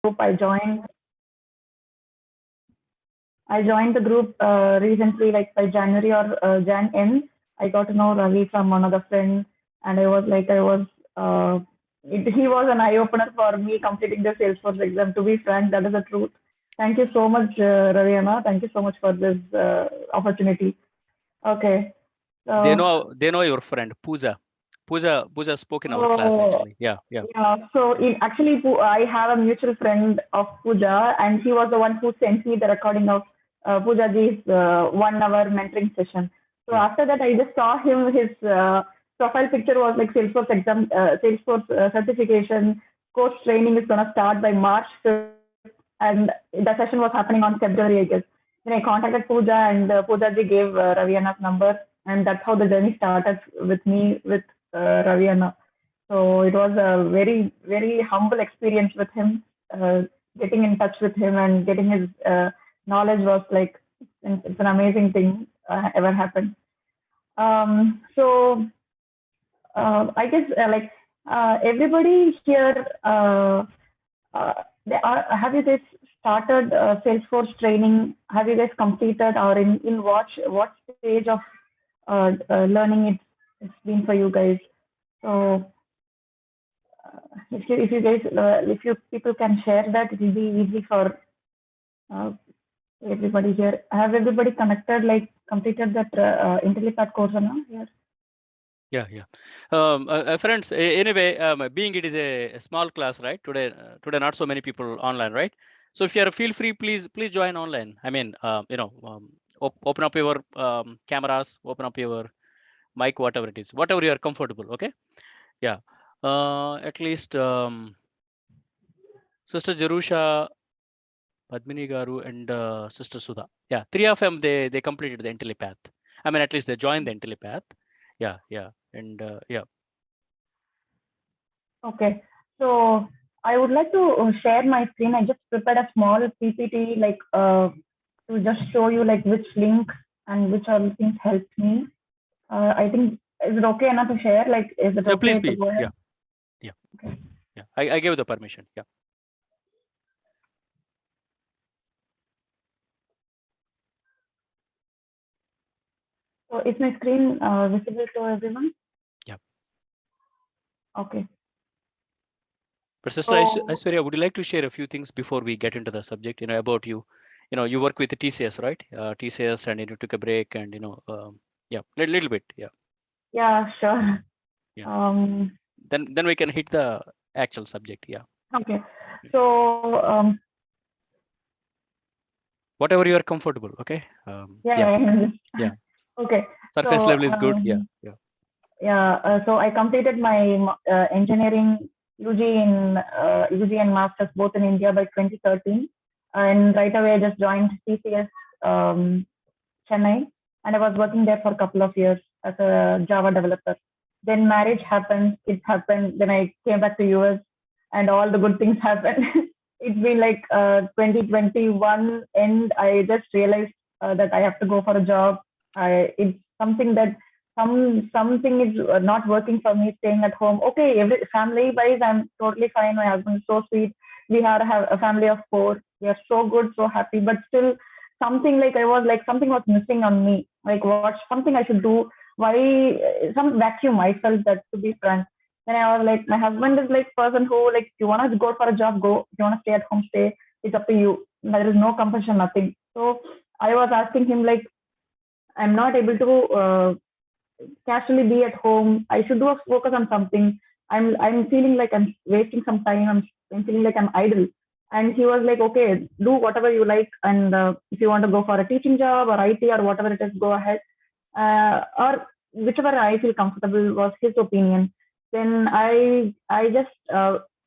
I joined the group recently, like by January or Jan end. I got to know Ravi from another friend, and he was an eye opener for me completing the Salesforce exam. To be frank, that is the truth. Thank you so much, Raviana. Thank you so much for this opportunity. Okay. They know your friend Pooja. Pooja spoke in our class actually. Yeah. So actually, I have a mutual friend of Pooja, and he was the one who sent me the recording of Pooja ji's 1 hour mentoring session. So after that, I just saw him. His profile picture was like Salesforce exam, Salesforce certification course training is gonna start by March 5th, and the session was happening on February, I guess. Then I contacted Pooja, and Pooja ji gave Raviana's number, and that's how the journey started with me with Raviana. So it was a very, very humble experience with him. Getting in touch with him and getting his knowledge was like it's an amazing thing ever happened. So I guess everybody here, have you guys started Salesforce training? Have you guys completed or in what stage of learning it's been for you guys? So if you guys, if you people can share that, it will be easy for everybody here. Have everybody connected, like completed that IntelliPath course or not? Yeah. Friends, anyway, being it is a small class, right? Today not so many people online, right? So if you are, feel free, please join online. I mean, open up your cameras, open up your mic, whatever it is, whatever you are comfortable. Okay. Yeah. At least Sister Jerusha, Padmini Garu, and Sister Sudha. Yeah, 3 of them they completed the IntelliPath. I mean, at least they joined the IntelliPath. Yeah. And yeah. Okay, so I would like to share my screen. I just prepared a small PPT, like to just show you like which link and which all things helped me. I think is it okay enough to share? Like, is it okay to go ahead? Yeah. Okay. Yeah, I gave the permission. Yeah. So is my screen visible to everyone? Yeah. Okay. But Sister Aishwarya, would you like to share a few things before we get into the subject? About you. You work with the TCS, right? TCS, and you took a break, and yeah, little bit. Yeah. Yeah, sure. Yeah. Then we can hit the actual subject. Yeah. Okay. So whatever you are comfortable. Okay. Yeah. Okay. Surface level is good. Yeah. So I completed my engineering UG and masters both in India by 2013, and right away I just joined TCS Chennai, and I was working there for a couple of years as a Java developer. Then marriage happened, kids happened. Then I came back to US, and all the good things happened. It's been like 2021, and I just realized that I have to go for a job. It's something that something is not working for me, staying at home. Okay, family wise I'm totally fine. My husband is so sweet. We have a family of 4. We are so good, so happy, but still something like something was missing on me. Like what something I should do. Why some vacuum I felt that, to be frank. Then I was like, my husband is like person who, like, you want to go for a job, go. If you want to stay at home, stay. It's up to you. There is no compulsion, nothing. So I was asking him, like, I'm not able to casually be at home. I should do a focus on something. I'm feeling like I'm wasting some time. I'm feeling like I'm idle. And he was like, okay, do whatever you like, and if you want to go for a teaching job or IT or whatever it is, go ahead. Or whichever I feel comfortable, was his opinion. Then I just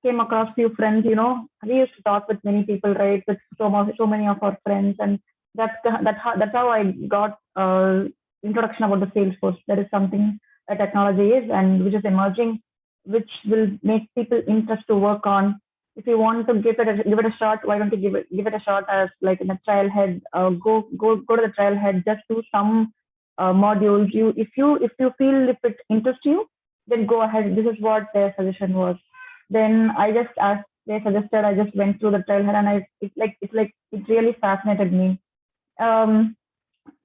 came across few friends. We used to talk with many people, right? With so many of our friends, and that's how I got introduction about the Salesforce. That is something a technology is, and which is emerging, which will make people interest to work on. If you want to give it a shot, why don't you give it a shot as like in a Trailhead? Go to the Trailhead. Just do some modules. If you feel if it interests you, then go ahead. This is what their suggestion was. Then I just asked they suggested. I just went through the Trailhead, and it really fascinated me. Um,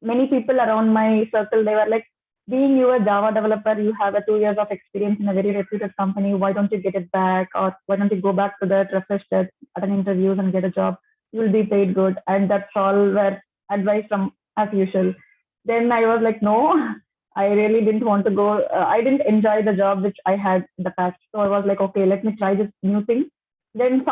Many people around my circle, they were like, being you a Java developer, you have a 2 years of experience in a very reputed company. Why don't you get it back? Or why don't you go back to that, refresh that, attend interviews and get a job? You will be paid good. And that's all were advice from as usual. Then I was like, no, I really didn't want to go. I didn't enjoy the job which I had in the past. So I was like, okay, let me try this new thing. Then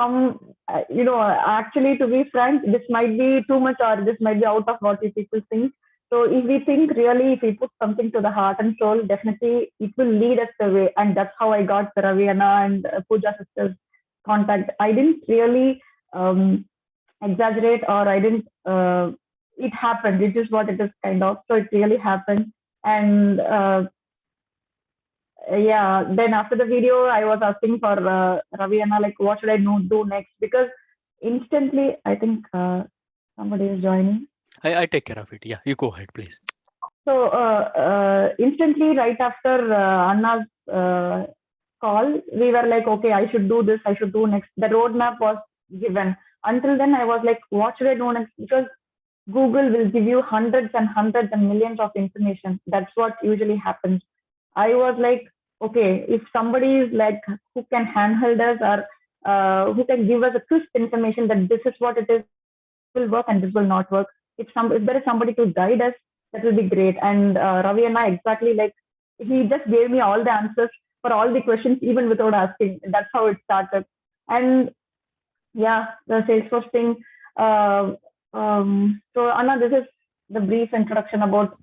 actually, to be frank, this might be too much or this might be out of what you people think. So if we think really, if we put something to the heart and soul, definitely it will lead us the way. And that's how I got the Ravi and Pooja sisters contact. I didn't really exaggerate, or I didn't. It happened. It is what it is, kind of. So it really happened. And yeah, then after the video, I was asking for Ravi like, what should I do next? Because instantly, I think somebody is joining. I take care of it. Yeah, you go ahead, please. So instantly, right after Anna's call, we were like, okay, I should do this, I should do next. The roadmap was given. Until then, I was like, what should I do next? Because Google will give you hundreds and hundreds and millions of information. That's what usually happens. I was like, okay, if somebody is like who can handhold us, or who can give us a crisp information that this is what it is, will work and this will not work. If there is somebody to guide us, that will be great. And Ravi and I exactly like, he just gave me all the answers for all the questions even without asking. That's how it started. And yeah, the Salesforce thing. So Anna, this is the brief introduction about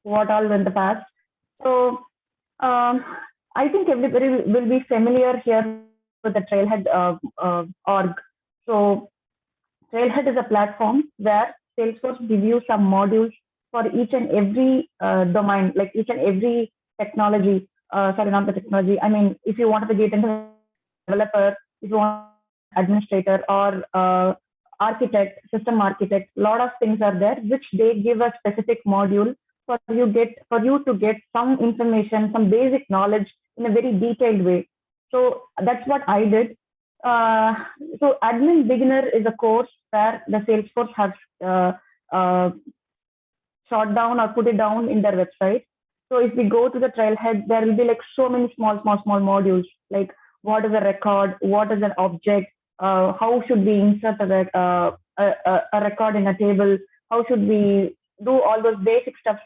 what all in the past. So I think everybody will be familiar here with the Trailhead org. So Trailhead is a platform where Salesforce gives you some modules for each and every domain, like each and every technology. Sorry, not the technology. I mean, if you wanted to get into developer, if you want administrator or architect, system architect, a lot of things are there, which they give a specific module for you to get some information, some basic knowledge in a very detailed way. So that's what I did. So admin beginner is a course where the Salesforce has uh, shot down or put it down in their website. So if we go to the Trailhead, there will be like so many small modules, like what is a record, what is an object, how should we insert a record in a table, how should we do all those basic stuff.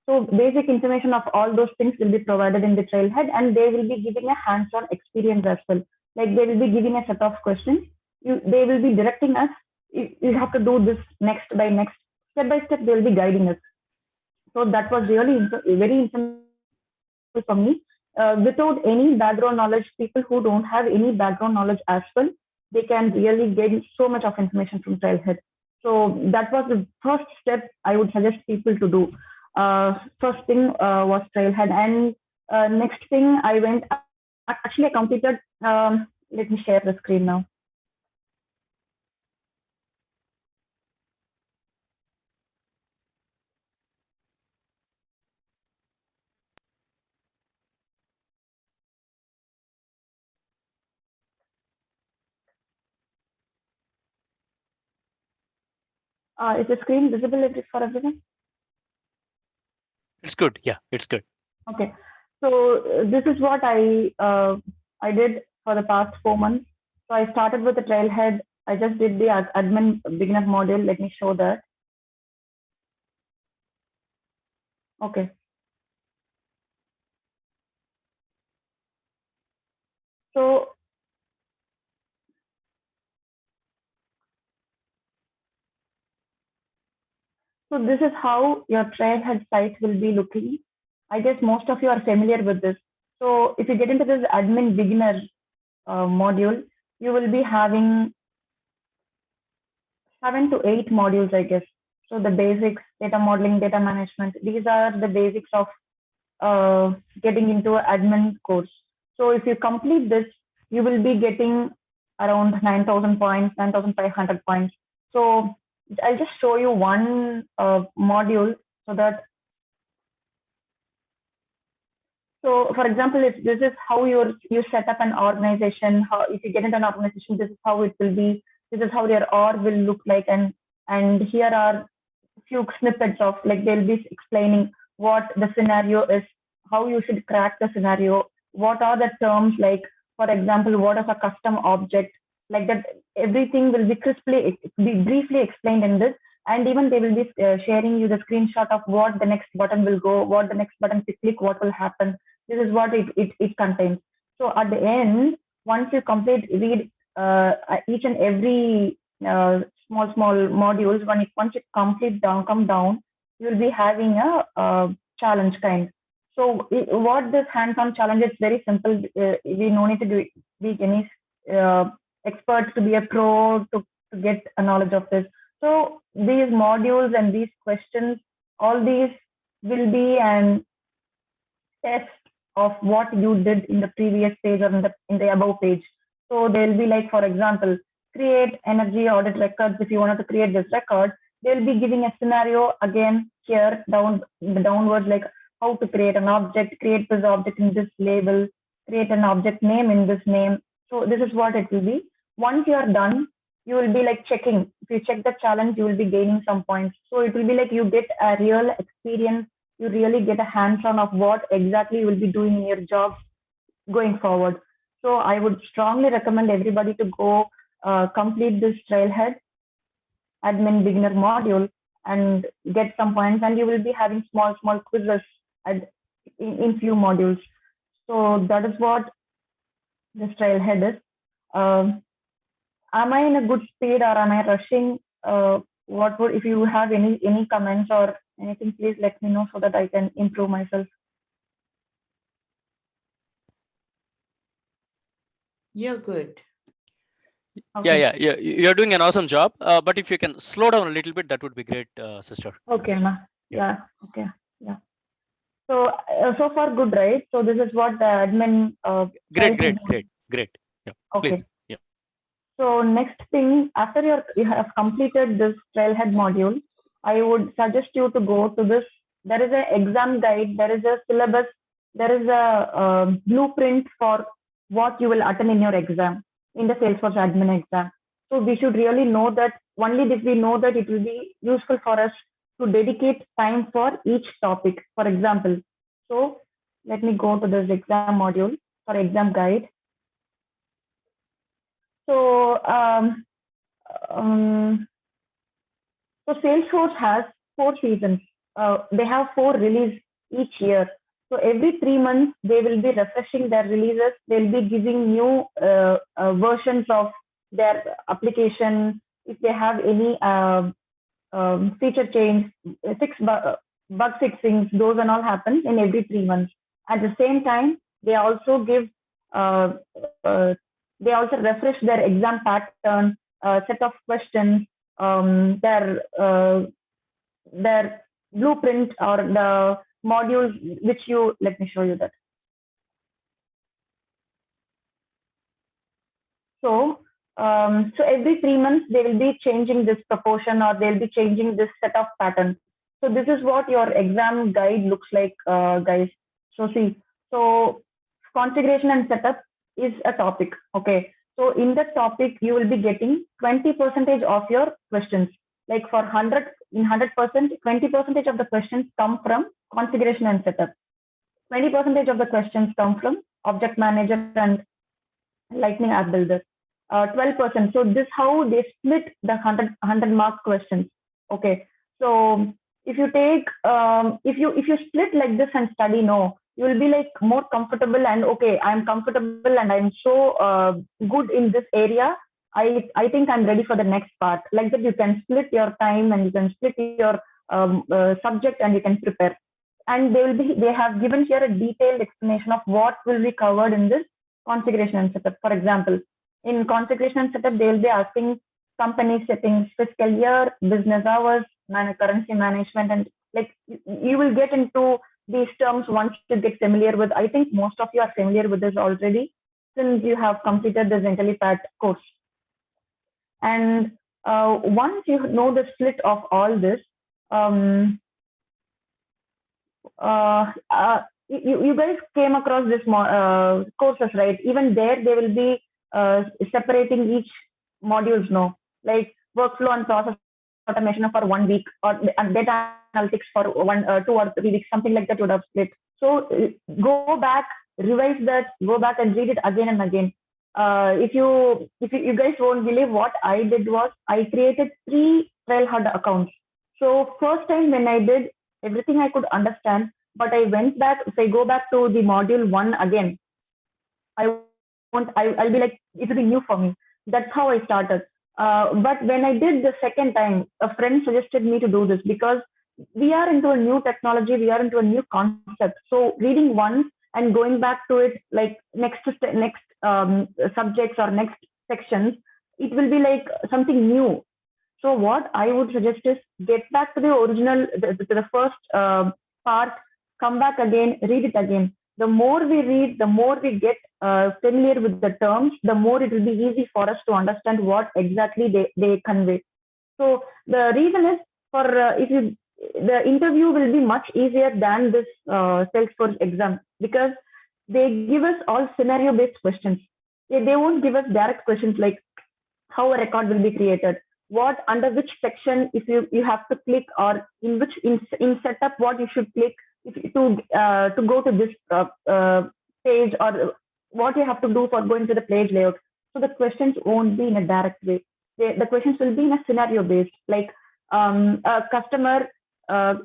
So basic information of all those things will be provided in the Trailhead, and they will be giving a hands-on experience as well. Like they will be giving a set of questions. They will be directing us. You have to do this next by next, step by step. They will be guiding us. So that was really very informative for me. Without any background knowledge, people who don't have any background knowledge as well, they can really gain so much of information from Trailhead. So that was the first step I would suggest people to do. First thing was Trailhead, and next thing I went. Actually, I completed. Let me share the screen now. Is the screen visible for everyone? It's good. Yeah, it's good. Okay. So this is what I did for the past 4 months. So I started with the Trailhead. I just did the admin beginner module. Let me show that. Okay. So this is how your Trailhead site will be looking. I guess most of you are familiar with this. So if you get into this admin beginner module, you will be having 7 to 8 modules, I guess. So the basics, data modeling, data management, these are the basics of getting into an admin course. So if you complete this, you will be getting around 9,000 points, 9,500 points. So I'll just show you one module so that So, for example, if this is how you set up an organization, how if you get into an organization, this is how it will be. This is how your org will look like, and here are few snippets of, like, they'll be explaining what the scenario is, how you should crack the scenario, what are the terms, like, for example, what is a custom object, like that. Everything will be briefly explained in this, and even they will be sharing you the screenshot of what the next button will go, what the next button to click, what will happen. This is what it contains. So at the end, once you read each and every small modules, once you come down, you'll be having a challenge kind. So what this hands-on challenge, it's very simple. We no need to be any experts to be a pro to get a knowledge of this. So these modules and these questions, all these will be an test of what you did in the previous page or in the above page. So they'll be like, for example, create energy audit records. If you wanted to create this record, they'll be giving a scenario again here downwards, like how to create an object, create this object in this label, create an object name in this name. So this is what it will be. Once you are done, you will be like checking. If you check the challenge, you will be gaining some points. So it will be like you get a real experience. You really get a hands-on of what exactly you will be doing in your job going forward. So I would strongly recommend everybody to go complete this Trailhead admin beginner module and get some points, and you will be having small quizzes in few modules. So that is what this Trailhead is. Am I in a good speed or am I rushing? If you have any comments or anything, please let me know so that I can improve myself. You're good. Okay. Yeah. You're doing an awesome job. But if you can slow down a little bit, that would be great, sister. Okay, ma. Yeah. Okay. Yeah. So so far good, right? So this is what the admin. Great. Yeah. Okay. Please. Yeah. So next thing, after you have completed this Trailhead module, I would suggest you to go to this. There is an exam guide. There is a syllabus. There is a blueprint for what you will attend in your exam, in the Salesforce admin exam. So we should really know that. Only if we know that, it will be useful for us to dedicate time for each topic. For example, so let me go to this exam module for exam guide. So so Salesforce has 4 seasons. They have 4 releases each year. So every 3 months, they will be refreshing their releases. They'll be giving new versions of their application. If they have any feature change, bug fixings, those and all happen in every 3 months. At the same time, they also give they also refresh their exam pattern, set of questions, their blueprint or the modules which you, let me show you that. So every 3 months they will be changing this proportion, or they'll be changing this set of patterns. So this is what your exam guide looks like, guys. So see, so configuration and setup is a topic. Okay, so in that topic you will be getting 20% of your questions. Like for 100%, 20% of the questions come from configuration and setup. 20% of the questions come from object manager and lightning app builder. 12%. So this how they split the 100 mark questions. Okay, so if you take if you split like this and study, no, you will be like more comfortable, and okay, I'm comfortable and I'm so good in this area. I think I'm ready for the next part. Like that, you can split your time and you can split your subject and you can prepare. And they have given here a detailed explanation of what will be covered in this configuration and setup. For example, in configuration and setup, they will be asking company settings, fiscal year, business hours, currency management, and like you will get into these terms once you get familiar with. I think most of you are familiar with this already since you have completed this IntelliPad course. And once you know the split of all this, you guys came across this courses, right? Even there, they will be separating each modules, no? Like workflow and process automation for 1 week, or data analytics for 2 or 3 weeks, something like that would have split. So go back, revise that, go back and read it again and again. If you guys won't believe, what I did was I created 3 Trailhead accounts. So first time when I did, everything I could understand, but I went back. If I go back to the module 1 again, I'll be like, it will be new for me. That's how I started. But when I did the second time, a friend suggested me to do this because we are into a new technology, we are into a new concept. So reading once and going back to it, like next subjects or next sections, it will be like something new. So what I would suggest is get back to the original, to the first part, come back again, read it again. The more we read, the more we get familiar with the terms, the more it will be easy for us to understand what exactly they convey. So the reason is for the interview will be much easier than this Salesforce exam, because they give us all scenario based questions. They won't give us direct questions like how a record will be created, what under which section if you have to click, or in which in setup what you should click to go to this page, or what you have to do for going to the page layout. So the questions won't be in a direct way. The questions will be in a scenario based, like a customer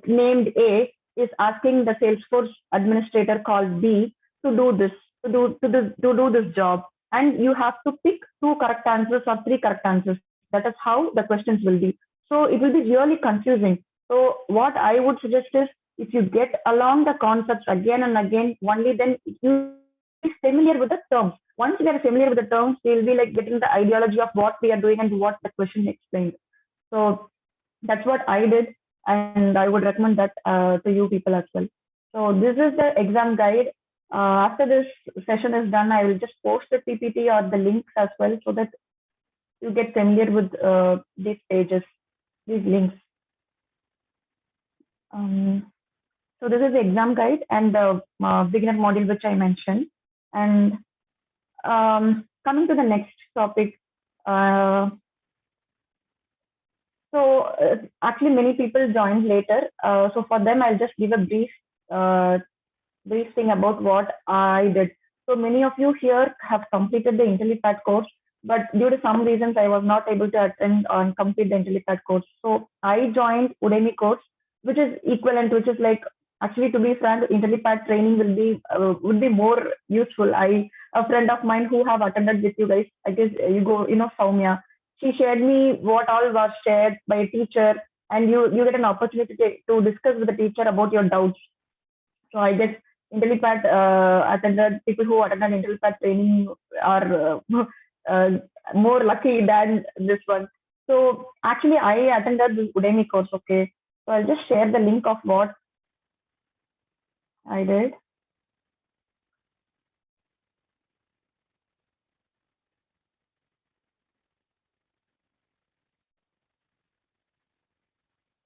named A is asking the Salesforce administrator called B to do this, to do this job, and you have to pick 2 correct answers or 3 correct answers. That is how the questions will be. So it will be really confusing. So what I would suggest is, if you get along the concepts again and again, only then you be familiar with the terms. Once you are familiar with the terms, you'll be like getting the ideology of what we are doing and what the question explained. So that's what I did, and I would recommend that to you people as well. So this is the exam guide. After this session is done, I will just post the PPT or the links as well, so that you get familiar with these pages, these links. So this is the exam guide and the beginner module which I mentioned. And coming to the next topic. Actually many people joined later. So for them, I'll just give a brief thing about what I did. So many of you here have completed the IntelliPad course, but due to some reasons, I was not able to attend and complete the IntelliPad course. So I joined Udemy course, which is equivalent, which is like, actually, to be frank, IntelliPad training would be more useful. A friend of mine who have attended with you guys, I guess Soumya, she shared me what all was shared by a teacher, and you get an opportunity to discuss with the teacher about your doubts. So I guess IntelliPad people who attended IntelliPad training are more lucky than this one. So actually, I attended this Udemy course. Okay, so I'll just share the link of what I did.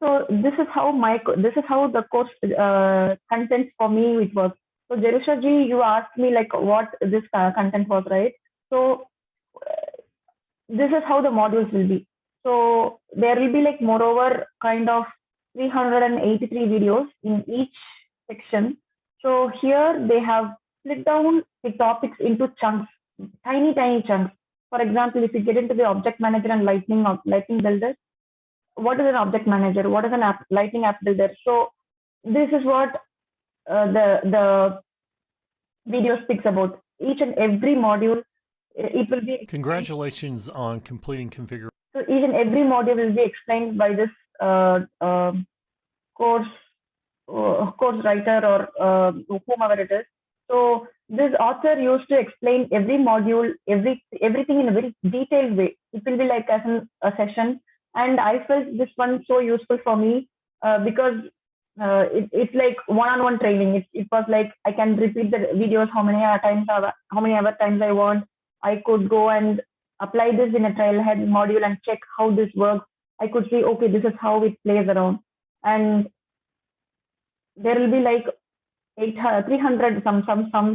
So this is how the course content for me it was. So Jerusha ji, you asked me like what this content was, right? So this is how the modules will be. So there will be like moreover kind of 383 videos in each section. So here they have split down the topics into chunks, tiny chunks. For example, if you get into the object manager and lightning builder, what is an object manager? What is an lightning app builder? So this is what the video speaks about. Each and every module, it will be. Congratulations on completing configuration. So each and every module will be explained by this course writer or whomever it is. So this author used to explain every module, everything in a very detailed way. It will be like as a session. And I felt this one so useful for me because it's like one-on-one training. It was like I can repeat the videos how many ever times I want. I could go and apply this in a Trailhead module and check how this works. I could see, okay, this is how it plays around. And there will be like 300 some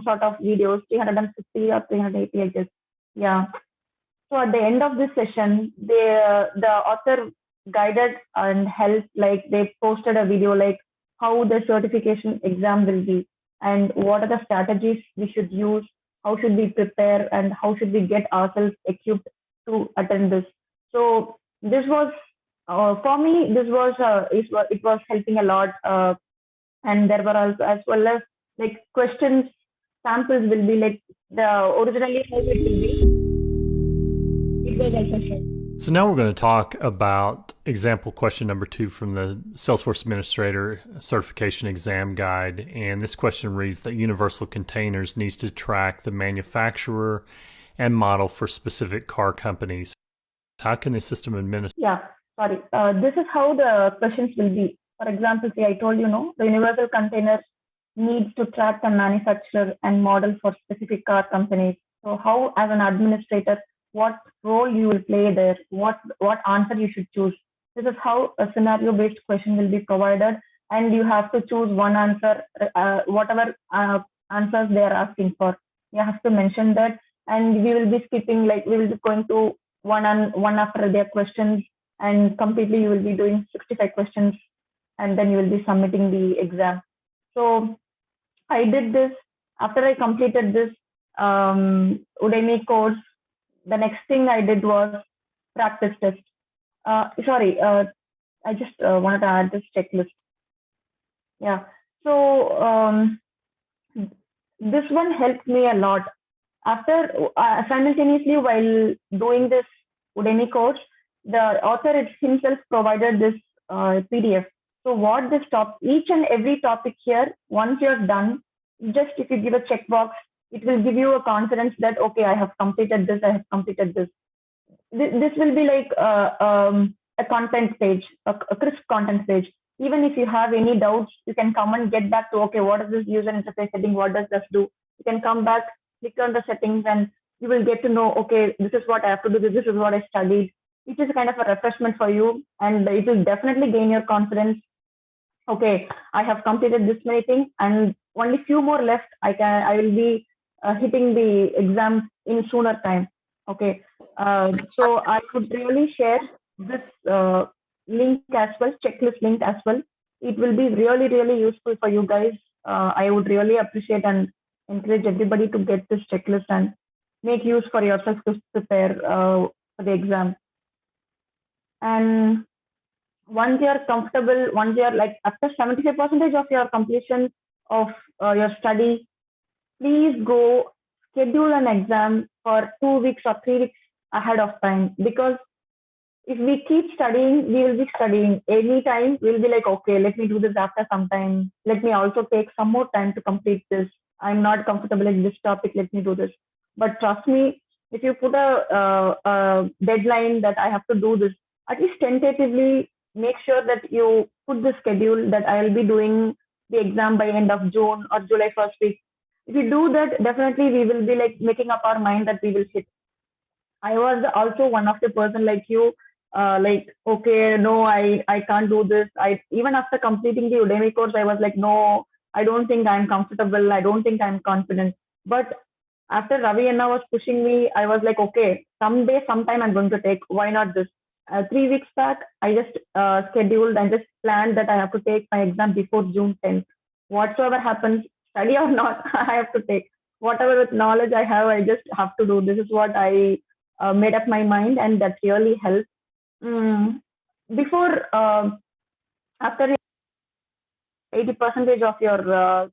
sort of videos, 350 or 380, I guess. Yeah. So at the end of this session, the author guided and helped, like they posted a video like how the certification exam will be and what are the strategies we should use, how should we prepare, and how should we get ourselves equipped to attend this. So this was for me. This was it was helping a lot, and there were also as well as like questions samples will be like the originally how it will be. It was also shared. So now we're going to talk about example question number 2 from the Salesforce Administrator Certification Exam Guide. And this question reads that Universal Containers needs to track the manufacturer and model for specific car companies. How can the system administrator? Yeah, sorry. This is how the questions will be. For example, see, I told you, no, the Universal Container needs to track the manufacturer and model for specific car companies. So how, as an administrator, what role you will play there, what answer you should choose. This is how a scenario-based question will be provided, and you have to choose one answer, whatever answers they are asking for. You have to mention that, and we will be skipping, like we will be going to one after their questions, and completely you will be doing 65 questions, and then you will be submitting the exam. So I did this. After I completed this Udemy course, the next thing I did was practice test. I just wanted to add this checklist. Yeah. So this one helped me a lot. After simultaneously while doing this Udemy course, the author himself provided this PDF. So what this each and every topic here, once you're done, just if you give a checkbox, it will give you a confidence that, okay, I have completed this, I have completed this. This will be like a content page, a crisp content page. Even if you have any doubts, you can come and get back to, okay, what is this user interface setting? What does this do? You can come back, click on the settings, and you will get to know, okay, this is what I have to do, this is what I studied. It is kind of a refreshment for you, and it will definitely gain your confidence. Okay, I have completed this many things, and only few more left. I will be hitting the exam in sooner time. Okay, so I would really share this link as well, checklist link as well. It will be really, really useful for you guys. I would really appreciate and encourage everybody to get this checklist and make use for yourself to prepare for the exam. And once you're comfortable, once you're like after 75% of your completion of your study, please go schedule an exam for 2 weeks or 3 weeks ahead of time. Because if we keep studying, we will be studying anytime. We'll be like, okay, let me do this after some time. Let me also take some more time to complete this. I'm not comfortable in this topic. Let me do this. But trust me, if you put a deadline that I have to do this, at least tentatively make sure that you put the schedule that I will be doing the exam by end of June or July first week. If you do that, definitely we will be like making up our mind that we will hit. I was also one of the person like you, like, okay, no, I can't do this. Even after completing the Udemy course, I was like, no, I don't think I'm comfortable. I don't think I'm confident. But after Ravi Anna was pushing me, I was like, okay, sometime I'm going to take. Why not this? 3 weeks back, I just scheduled and just planned that I have to take my exam before June 10th. Whatsoever happens, study or not, I have to take. Whatever with knowledge I have, I just have to do. This is what I made up my mind, and that really helped. Before, after 80% of your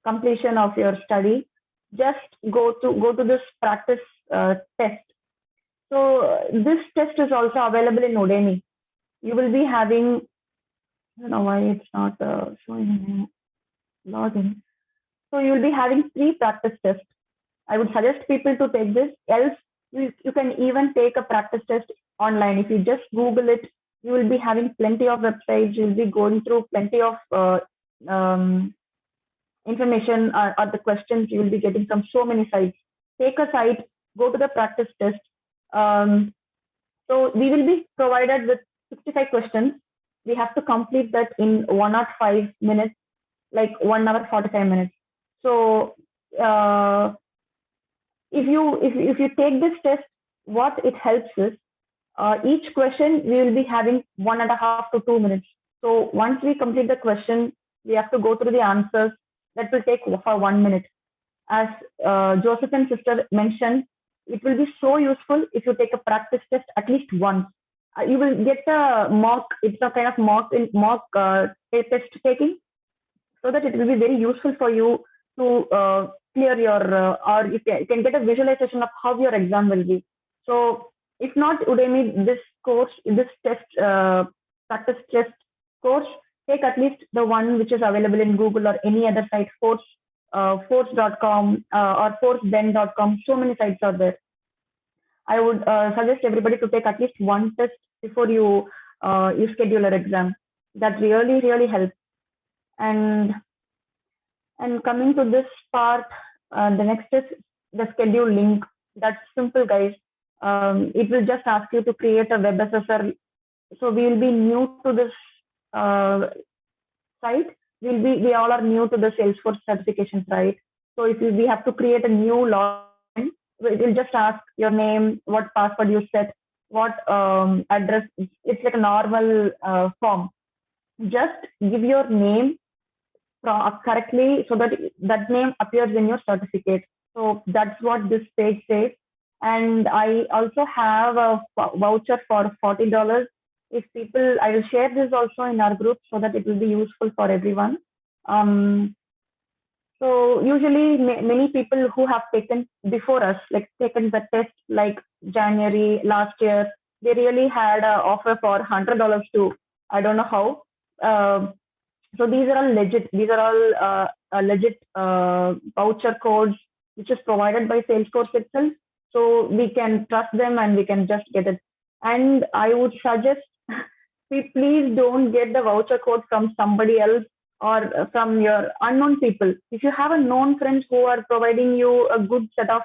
completion of your study, just go to this practice test. So this test is also available in Udemy. You will be having, I don't know why it's not showing login. So you will be having 3 practice tests. I would suggest people to take this. Else, you can even take a practice test online. If you just Google it, you will be having plenty of websites. You will be going through plenty of information or the questions you will be getting from so many sites. Take a site, go to the practice test. So we will be provided with 65 questions. We have to complete that in 1 or 5 minutes. like 1 hour 45 minutes. So if you take this test, what it helps is each question we will be having 1.5 to 2 minutes. So once we complete the question, we have to go through the answers. That will take for 1 minute. As Joseph and sister mentioned, it will be so useful if you take a practice test at least once. You will get a mock. It's a kind of mock test taking, so that it will be very useful for you to clear your or you can get a visualization of how your exam will be. So if not Udemy, this course, this test practice test course, take at least the one which is available in Google or any other site, force.com or forceben.com. So many sites are there. I would suggest everybody to take at least one test before you schedule your exam. That really helps. And coming to this part, the next is the schedule link. That's simple, guys. It will just ask you to create a WebSSR. So we will be new to this site. We all are new to the Salesforce certification site. So if we have to create a new login, it will just ask your name, what password you set, what address. It's like a normal form. Just give your name correctly so that name appears in your certificate. So that's what this page says. And I also have a voucher for $40. If people, I will share this also in our group so that it will be useful for everyone. So usually many people who have taken before us, like taken the test like January last year, they really had an offer for $100 too. I don't know how. So these are all legit. These are all legit voucher codes, which is provided by Salesforce itself. So we can trust them and we can just get it. And I would suggest, please don't get the voucher code from somebody else or from your unknown people. If you have a known friends who are providing you a good set of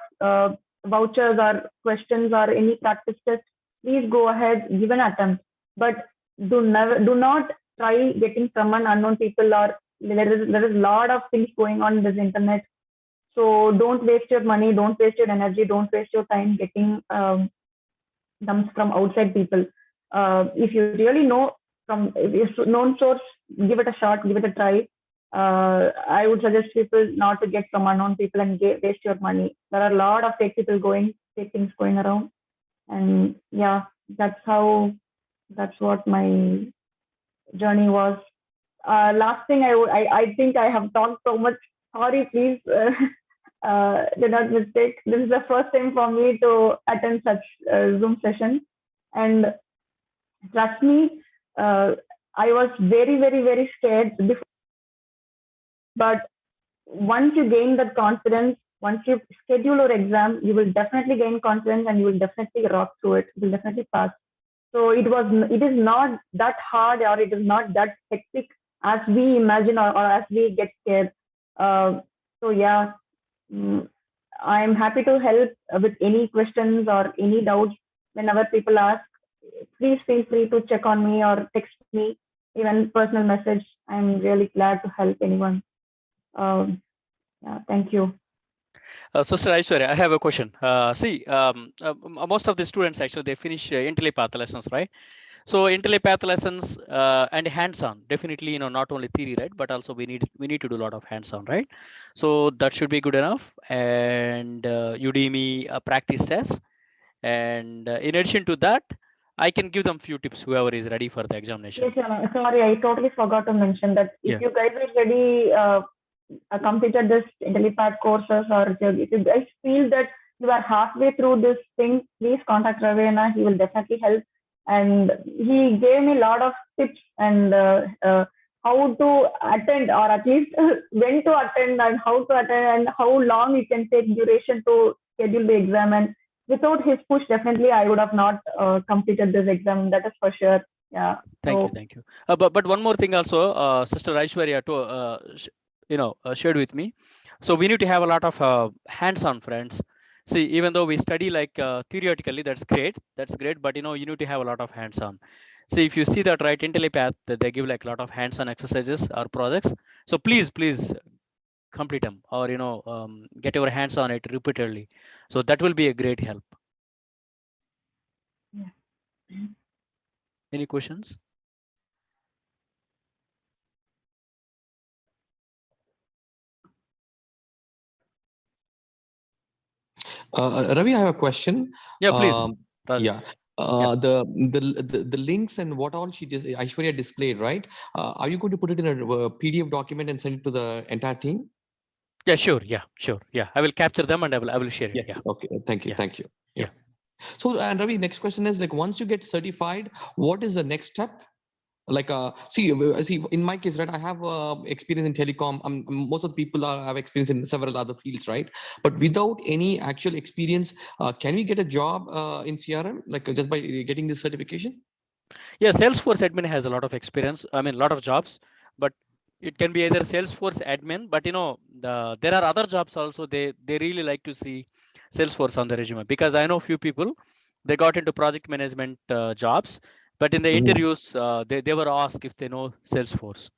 vouchers or questions or any practice test, please go ahead, give an attempt. But do not try getting from an unknown people, or there is a lot of things going on in this internet. So don't waste your money, don't waste your energy, don't waste your time getting dumps from outside people. If you really know from a known source, give it a shot, give it a try. I would suggest people not to get from unknown people and waste your money. There are a lot of fake things going around. And yeah, that's what my journey was. Last thing, I think I have talked so much. Sorry, please do not mistake. This is the first time for me to attend such Zoom session, and trust me, I was very scared before. But once you gain that confidence, once you schedule your exam, you will definitely gain confidence and you will definitely rock through it. You will definitely pass. So it is not that hard, or it is not that hectic as we imagine, or as we get scared. So yeah, I'm happy to help with any questions or any doubts whenever people ask. Please feel free to check on me or text me, even personal message. I'm really glad to help anyone. Yeah, thank you. Sister Aishwarya, I have a question. Most of the students actually, they finish IntelliPath lessons, right? So IntelliPath lessons and hands-on, definitely, not only theory, right? But also we need to do a lot of hands-on, right? So that should be good enough. And Udemy practice tests. And in addition to that, I can give them few tips, whoever is ready for the examination. Yes, sorry, I totally forgot to mention that if you guys are ready, completed this IntelliPath courses, or if you guys feel that you are halfway through this thing, please contact Ravi. He will definitely help. And he gave me a lot of tips and how to attend, or at least when to attend and how to attend and how long it can take duration to schedule the exam. And without his push, definitely I would have not completed this exam. That is for sure. Yeah. Thank you. But one more thing also, Sister Aishwarya shared with me. So we need to have a lot of hands-on, friends. See, even though we study like theoretically, that's great. But you need to have a lot of hands-on. So if you see that right, IntelliPath, they give like a lot of hands-on exercises or projects. So please complete them, or get your hands on it repeatedly. So that will be a great help. Yeah. Any questions? Ravi, I have a question. Yeah, please. Ravi. Yeah. The links and what all Aishwarya displayed, right? Are you going to put it in a PDF document and send it to the entire team? Yeah, sure. Yeah, sure. Yeah, I will capture them and I will share it. Yeah. Okay. Thank you. Yeah. Thank you. Yeah. So, and Ravi, next question is like, once you get certified, what is the next step? Like see in my case, right, I have experience in telecom. Most of the people have experience in several other fields, right? But without any actual experience, can we get a job in CRM, like just by getting this certification? Yeah, Salesforce admin has a lot of experience. I mean, a lot of jobs, but it can be either Salesforce admin, but there are other jobs also. They really like to see Salesforce on the resume, because I know few people, they got into project management jobs, but in the interviews they were asked if they know Salesforce.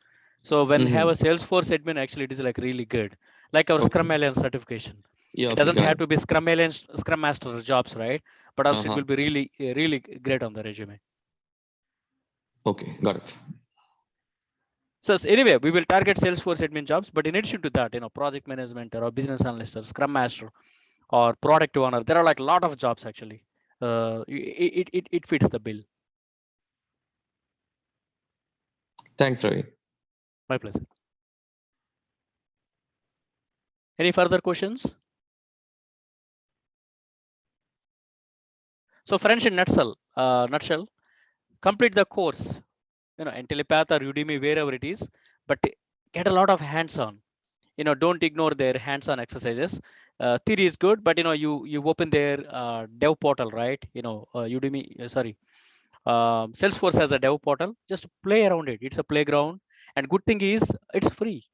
So when have a Salesforce admin, actually it is like really good, like our Scrum Alliance certification. Yeah, It okay, doesn't got have it. to be Scrum Alliance, Scrum Master jobs, right? But also it will be really great on the resume. Okay, got it. So anyway, we will target Salesforce admin jobs, but in addition to that, project management or business analyst or Scrum Master or product owner, there are like a lot of jobs actually. It fits the bill. Thanks, Ravi. My pleasure. Any further questions? So friends, in nutshell, complete the course, IntelliPath or Udemy, wherever it is, but get a lot of hands-on. Don't ignore their hands-on exercises. Theory is good, but you open their dev portal, right? Udemy, sorry, Salesforce has a dev portal. Just play around it. It's a playground, and good thing is it's free.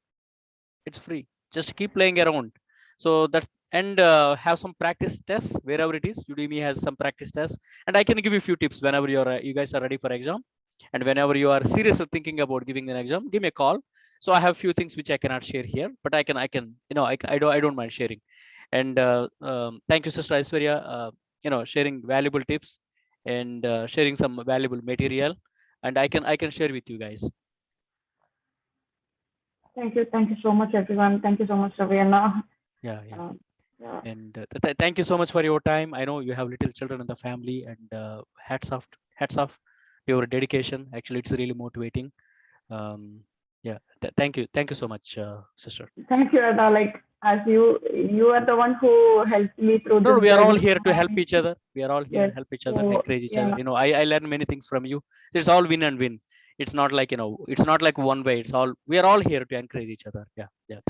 It's free. Just keep playing around. So that, and have some practice tests wherever it is. Udemy has some practice tests, and I can give you a few tips whenever you guys are ready for exam, and whenever you are seriously thinking about giving an exam, give me a call. So I have few things which I cannot share here, but I can I don't mind sharing. And thank you, Sister Aishwarya, sharing valuable tips and sharing some valuable material, and I can share with you guys. Thank you so much, everyone. Thank you so much, Ravi. Yeah. Yeah. And thank you so much for your time. I know you have little children in the family, and hats off to your dedication. Actually, it's really motivating. Yeah, thank you so much, sister. Thank you, Ada. Like, as you are the one who helped me through No, this we are all journey. here to help each other. We are all here Yes. to help each other, So, encourage each other. yeah. I learn many things from you. It's all win and win. It's not like, it's not like one way. It's all, we are all here to encourage each other. Yeah.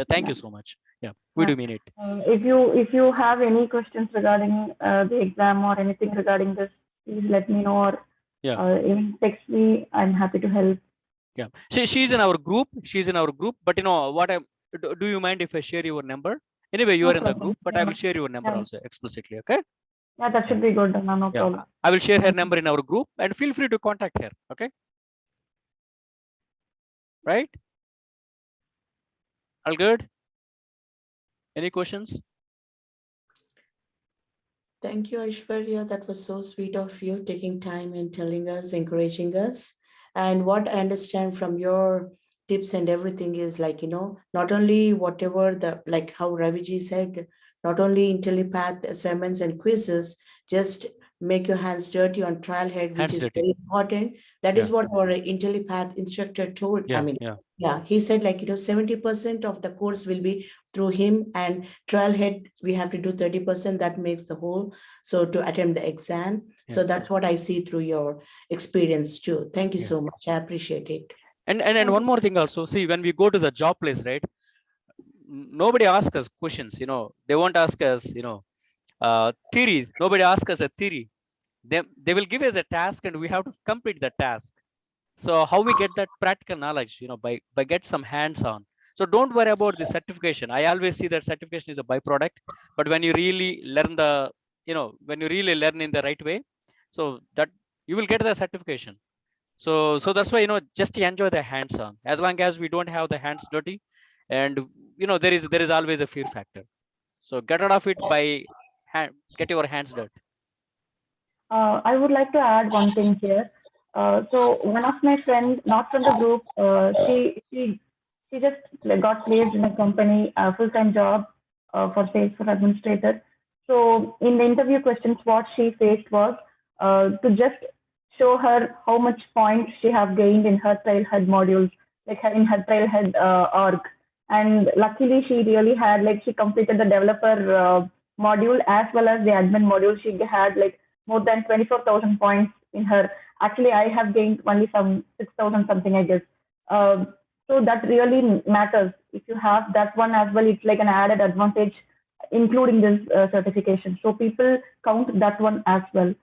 Thank you so much. Yeah, we do mean it. If you have any questions regarding the exam or anything regarding this, please let me know, or even text me. I'm happy to help. Yeah, she's in our group. She's in our group. But what do you mind if I share your number? Anyway, you No are in the problem. group, but I will share your number also explicitly. Okay. Yeah, that should be good. No problem. I will share her number in our group, and feel free to contact her. Okay. Right. All good. Any questions? Thank you, Aishwarya. That was so sweet of you, taking time and telling us, encouraging us. And what I understand from your tips and everything is like, not only whatever like how Raviji said, not only IntelliPath assignments and quizzes, just make your hands dirty on Trailhead, which is very important. That is what our IntelliPath instructor told. He said like, 70% of the course will be through him, and Trailhead, we have to do 30%. That makes the whole. So to attempt the exam. So that's what I see through your experience too. Thank you so much. I appreciate it. And one more thing also, see, when we go to the job place, right? Nobody asks us questions, they won't ask us, theory. Nobody asks us a theory. They will give us a task, and we have to complete the task. So how we get that practical knowledge, by get some hands-on. So don't worry about the certification. I always see that certification is a byproduct, but when you really learn when you really learn in the right way, so that you will get the certification. So that's why, just enjoy the hands-on. As long as we don't have the hands dirty, and there is always a fear factor. So get out of it by get your hands dirty. I would like to add one thing here. So one of my friends, not from the group, she just got placed in a company, a full-time job for Salesforce administrator. So in the interview questions, what she faced was to just show her how much points she have gained in her Trailhead modules, like in her Trailhead org. And luckily, she really had, like, she completed the developer module as well as the admin module. She had like more than 24,000 points in her. Actually, I have gained only some 6,000 something, I guess. So that really matters. If you have that one as well, it's like an added advantage, including this certification. So people count that one as well.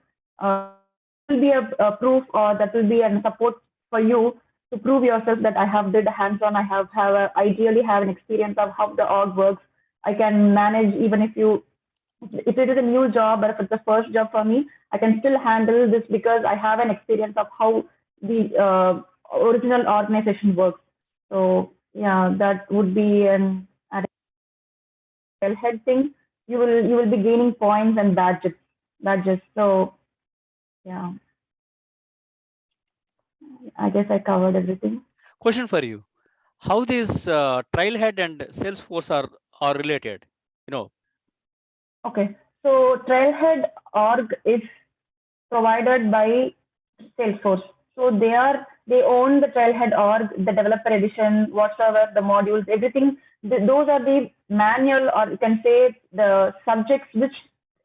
Will be a proof, or that will be a support for you to prove yourself that I have did hands-on. I really have an experience of how the org works. I can manage, even if it is a new job or if it's the first job for me, I can still handle this because I have an experience of how the original organization works. So yeah, that would be an head thing. You will be gaining points and badges. So yeah, I guess I covered everything. Question for you: how these Trailhead and Salesforce are related? Okay, so Trailhead org is provided by Salesforce. So they own the Trailhead org, the developer edition, whatsoever, the modules, everything. Those are the manual, or you can say the subjects which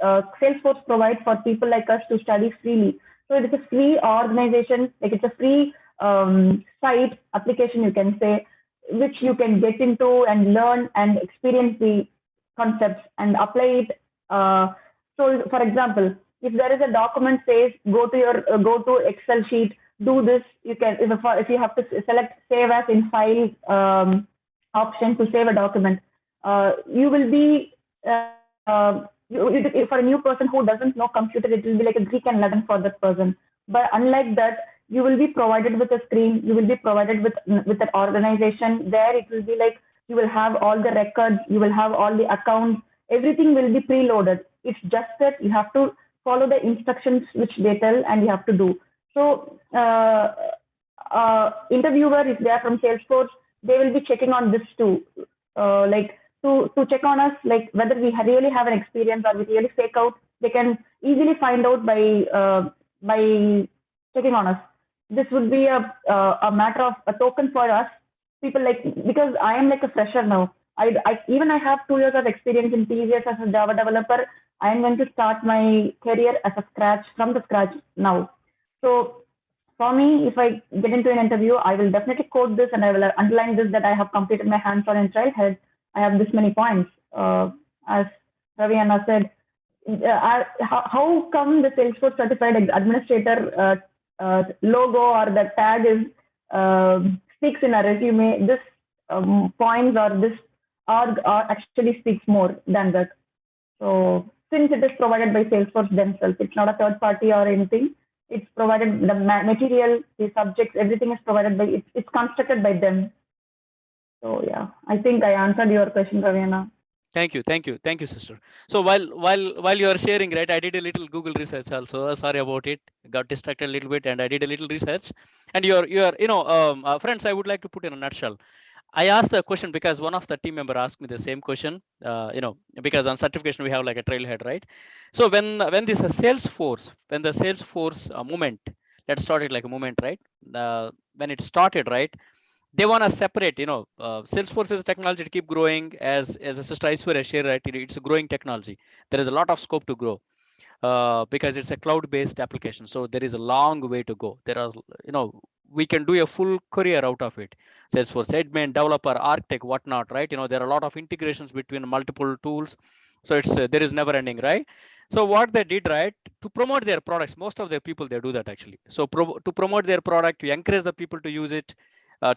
Salesforce provides for people like us to study freely. So it is a free organization, like it's a free site application, you can say, which you can get into and learn and experience the concepts and apply it. So, for example, if there is a document says go to Excel sheet, do this. You can, if you have to select save as in file option to save a document, you will be for a new person who doesn't know computer, it will be like a Greek and Latin for that person. But unlike that, you will be provided with a screen. You will be provided with an organization. There, it will be like you will have all the records. You will have all the accounts. Everything will be preloaded. It's just that you have to follow the instructions which they tell, and you have to do. So interviewer, if they are from Salesforce, they will be checking on this too, like to check on us, like whether we really have an experience or we really fake out. They can easily find out by checking on us. This would be a matter of a token for us. People, like, because I am like a fresher now. I have 2 years of experience in previous as a Java developer. I am going to start my career from the scratch now. So for me, if I get into an interview, I will definitely code this and I will underline this, that I have completed my hands-on in Trailhead. I have this many points. As Ravi Anna said, how come the Salesforce certified administrator logo or the tag is speaks in a resume? This points or this org actually speaks more than that. So since it is provided by Salesforce themselves, it's not a third party or anything. It's provided, the material, the subjects, everything is provided by, it's constructed by them. So yeah, I think I answered your question, Raviana. Thank you, sister. So while you are sharing, right, I did a little Google research also. Sorry about it. Got distracted a little bit, and I did a little research. And friends, I would like to put in a nutshell. I asked the question because one of the team member asked me the same question. Because on certification we have like a Trailhead, right? So when this when the Salesforce movement, let's start it like a movement, right? When it started, right? They want to separate, Salesforce's technology to keep growing, as a sister Aishwarya shared, right? It's a growing technology. There is a lot of scope to grow. Because it's a cloud-based application, so there is a long way to go. There are, we can do a full career out of it. Salesforce admin, developer, architect, whatnot, right? There are a lot of integrations between multiple tools, so it's there is never ending, right? So what they did, right, to promote their products, most of their people, they do that actually. So to promote their product, to encourage the people to use it,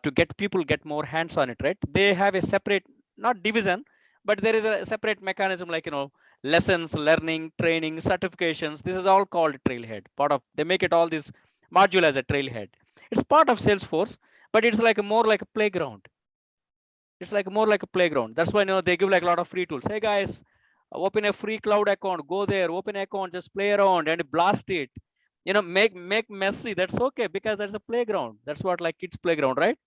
to get people get more hands on it, right? They have a separate, not division, but there is a separate mechanism, like, lessons, learning, training, certifications. This is all called Trailhead. Part of, they make it all this module as a Trailhead. It's part of Salesforce, but it's like more like a playground. It's like more like a playground. That's why, you know, they give like a lot of free tools. Hey guys, open a free cloud account, go there, open an account, just play around and blast it. You know, make messy. That's okay, because that's a playground. That's what like kids playground, right?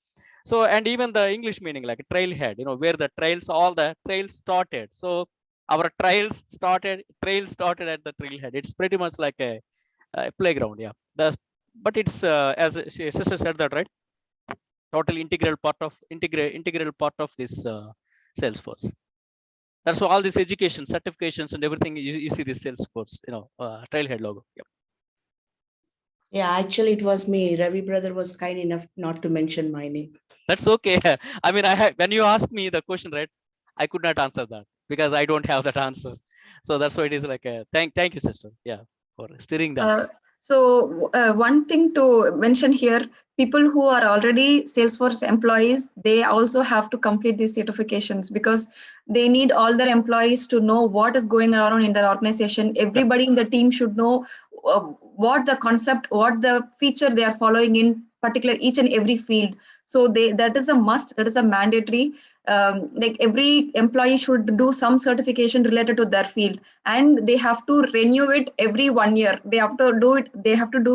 So, and even the English meaning like a trailhead, you know, where the trails, all the trails started. So our trails started at the trailhead. It's pretty much like a playground. Yeah. But it's as sister said that, right? Totally integral part of this Salesforce. That's why all this education, certifications, and everything you see this Salesforce, you know, Trailhead logo. Yep. Yeah, actually, it was me. Ravi brother was kind enough not to mention my name. That's okay. I mean, when you asked me the question, right, I could not answer that because I don't have that answer. So that's why it is like a thank you, sister. Yeah, for steering that. One thing to mention here, people who are already Salesforce employees, they also have to complete these certifications because they need all their employees to know what is going on in their organization. Everybody in the team should know what the concept, what the feature they are following in particular each and every field. So that is a must, that is a mandatory. Like every employee should do some certification related to their field, and they have to renew it every 1 year. They have to do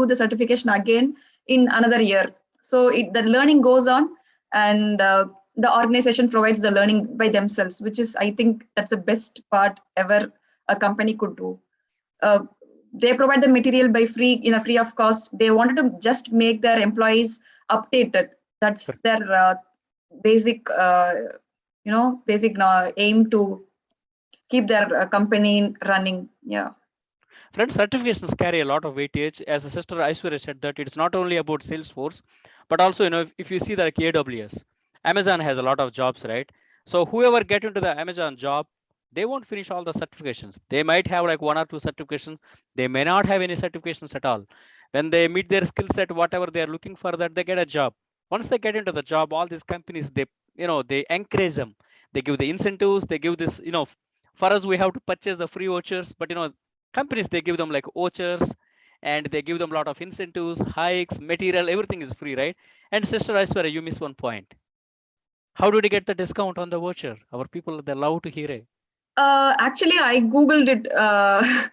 the certification again in another year. So the learning goes on, and the organization provides the learning by themselves, which is, I think, that's the best part ever a company could do. They provide the material by free of cost. They wanted to just make their employees updated. That's their basic aim to keep their company running. Yeah. Friends, certifications carry a lot of weightage. As a sister Aishwarya said, that it's not only about Salesforce, but also, you know, if you see that like AWS, Amazon has a lot of jobs, right? So whoever get into the Amazon job, they won't finish all the certifications. They might have like 1 or 2 certifications. They may not have any certifications at all. When they meet their skill set, whatever they are looking for, that they get a job. Once they get into the job, all these companies, they, you know, they encourage them. They give the incentives. They give this, you know, for us, we have to purchase the free vouchers, but you know, companies, they give them like vouchers, and they give them a lot of incentives, hikes, material, everything is free, right? And sister Aishwarya, you miss one point. How did you get the discount on the voucher? Our people, they love to hear it. Actually, I googled it. I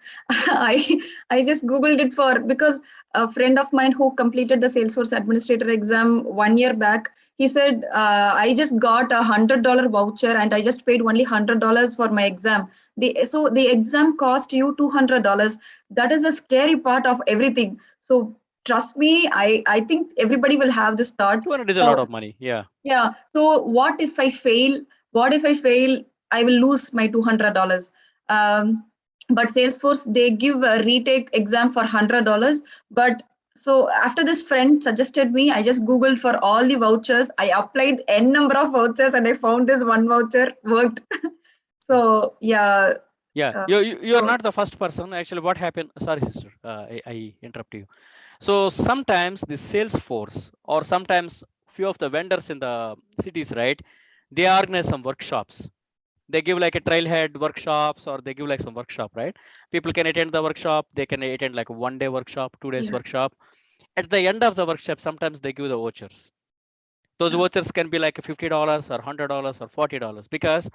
just googled it because a friend of mine who completed the Salesforce administrator exam 1 year back, he said, I just got $100 voucher and I just paid only $100 for my exam. So the exam cost you $200. That is a scary part of everything. So trust me, I think everybody will have this thought. 200 is a lot of money. Yeah. Yeah. So what if I fail? What if I fail? I will lose my $200. But Salesforce, they give a retake exam for $100. But so after this friend suggested me, I just Googled for all the vouchers. I applied N number of vouchers and I found this one voucher worked. So yeah. Yeah, you are not the first person. Actually, what happened? Sorry, sister, I interrupt you. So sometimes the Salesforce, or sometimes few of the vendors in the cities, right? They organize some workshops. They give like a trailhead workshops, or they give like some workshop, right? People can attend the workshop. They can attend like a 1 day workshop, 2 days workshop. At the end of the workshop, sometimes they give the vouchers. Those vouchers can be like $50 or $100 or $40, because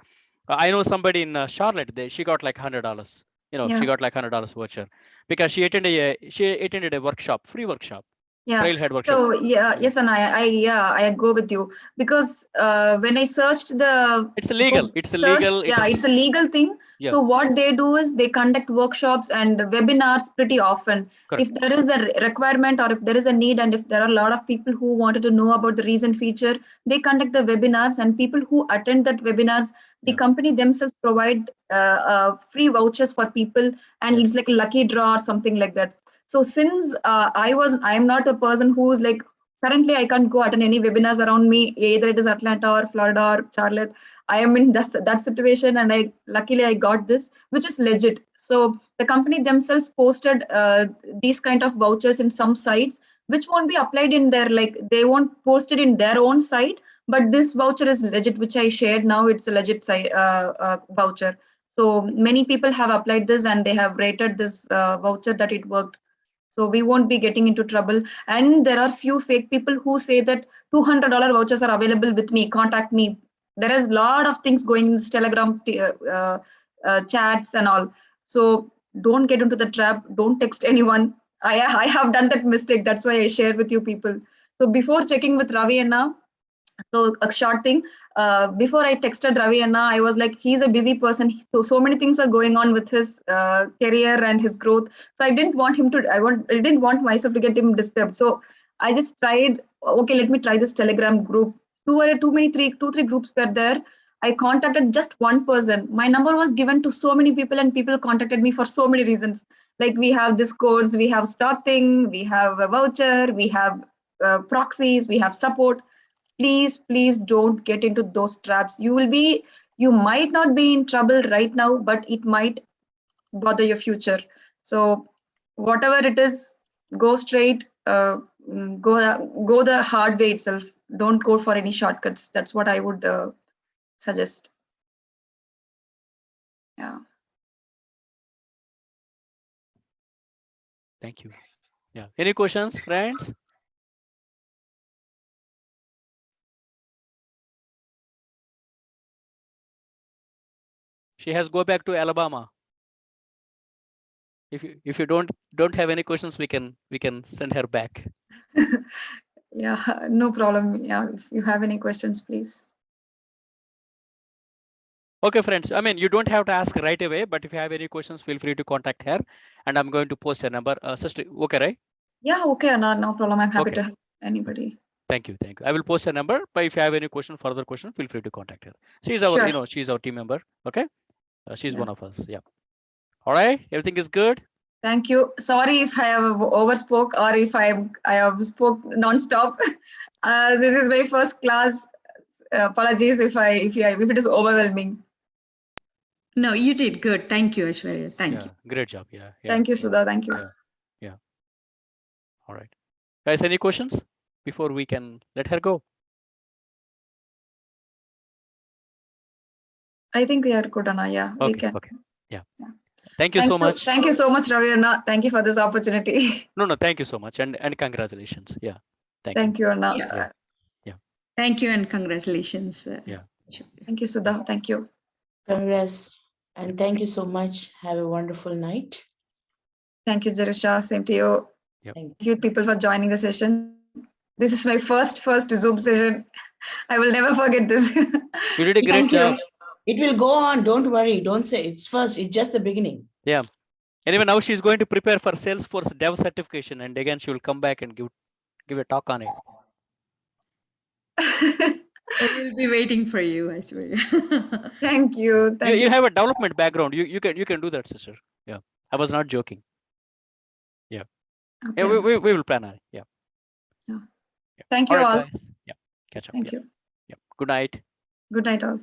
I know somebody in Charlotte. She got like $100. You know, she got like $100 voucher because she attended a workshop, free workshop, Yeah. Trailhead workshop. So yes, and I go with you because when I searched it's illegal. It's illegal. It's a legal thing. Yeah. So what they do is they conduct workshops and webinars pretty often. Correct. If there is a requirement or if there is a need, and if there are a lot of people who wanted to know about the recent feature, they conduct the webinars, and people who attend that webinars, the company themselves provide free vouchers for people, and it's like a lucky draw or something like that. So since I am not a person who is like, currently I can't go attend any webinars around me, either it is Atlanta or Florida or Charlotte. I am in that situation, and luckily I got this, which is legit. So the company themselves posted these kind of vouchers in some sites, which won't be applied in their, like, they won't post it in their own site, but this voucher is legit, which I shared now. It's a legit voucher. So many people have applied this and they have rated this voucher that it worked. So we won't be getting into trouble. And there are few fake people who say that $200 vouchers are available with me, contact me. There is a lot of things going in this Telegram chats and all. So don't get into the trap. Don't text anyone. I have done that mistake. That's why I share with you people. So before checking with Ravi and now, so a short thing. Before I texted Ravi Anna, I was like, he's a busy person. So many things are going on with his career and his growth. So I didn't want him to. I didn't want myself to get him disturbed. So I just tried. Okay, let me try this Telegram group. Two, three groups were there. I contacted just one person. My number was given to so many people, and people contacted me for so many reasons. Like we have this course, we have starting, we have a voucher, we have proxies, we have support. Please don't get into those traps. You might not be in trouble right now, but it might bother your future. So whatever it is, go straight, go the hard way itself. Don't go for any shortcuts. That's what I would suggest. Yeah. Thank you. Yeah. Any questions, friends? She has go back to Alabama. If you don't have any questions, we can send her back. Yeah, no problem. Yeah, if you have any questions, please. Okay, friends. I mean, you don't have to ask right away, but if you have any questions, feel free to contact her, and I'm going to post her number. Sister, okay, right? Yeah, okay, no problem. I'm happy Okay. to help anybody. Thank you. I will post her number, but if you have any further question, feel free to contact her. She's our, Sure. she's our team member. Okay, she's Yeah. one of us. Yeah. All right, everything is good. Thank you. Sorry if I have overspoke or if I have spoke nonstop. This is my first class. Apologies if it is overwhelming. No, you did good. Thank you, Aishwarya. Thank you. Great job. Yeah. Thank you, Sudha. Thank you. Yeah. All right. Guys, any questions before we can let her go? I think we are good, Anna. Yeah, we can. Okay. Yeah. Thank you so much. Thank you so much, Ravi Anna. Thank you for this opportunity. No, thank you so much, and congratulations. Yeah. Thank you, Anna. Yeah. Thank you and congratulations. Yeah. Thank you, Sudha. Thank you. Congrats. And thank you so much. Have a wonderful night. Thank you, Jerusha. Same to you. Yep. Thank you, people, for joining the session. This is my first Zoom session. I will never forget this. You did a great job. It will go on. Don't worry. Don't say it's first. It's just the beginning. Yeah. Anyway, now she's going to prepare for Salesforce Dev certification, and again she will come back and give a talk on it. I will be waiting for you, Aishwarya. Thank you. You have a development background. You can do that, sister. Yeah. I was not joking. Yeah. Okay. Yeah, we will plan on it. Yeah. Thank you all. Guys. Yeah. Catch up. Thank you. Yeah. Good night. Good night, all.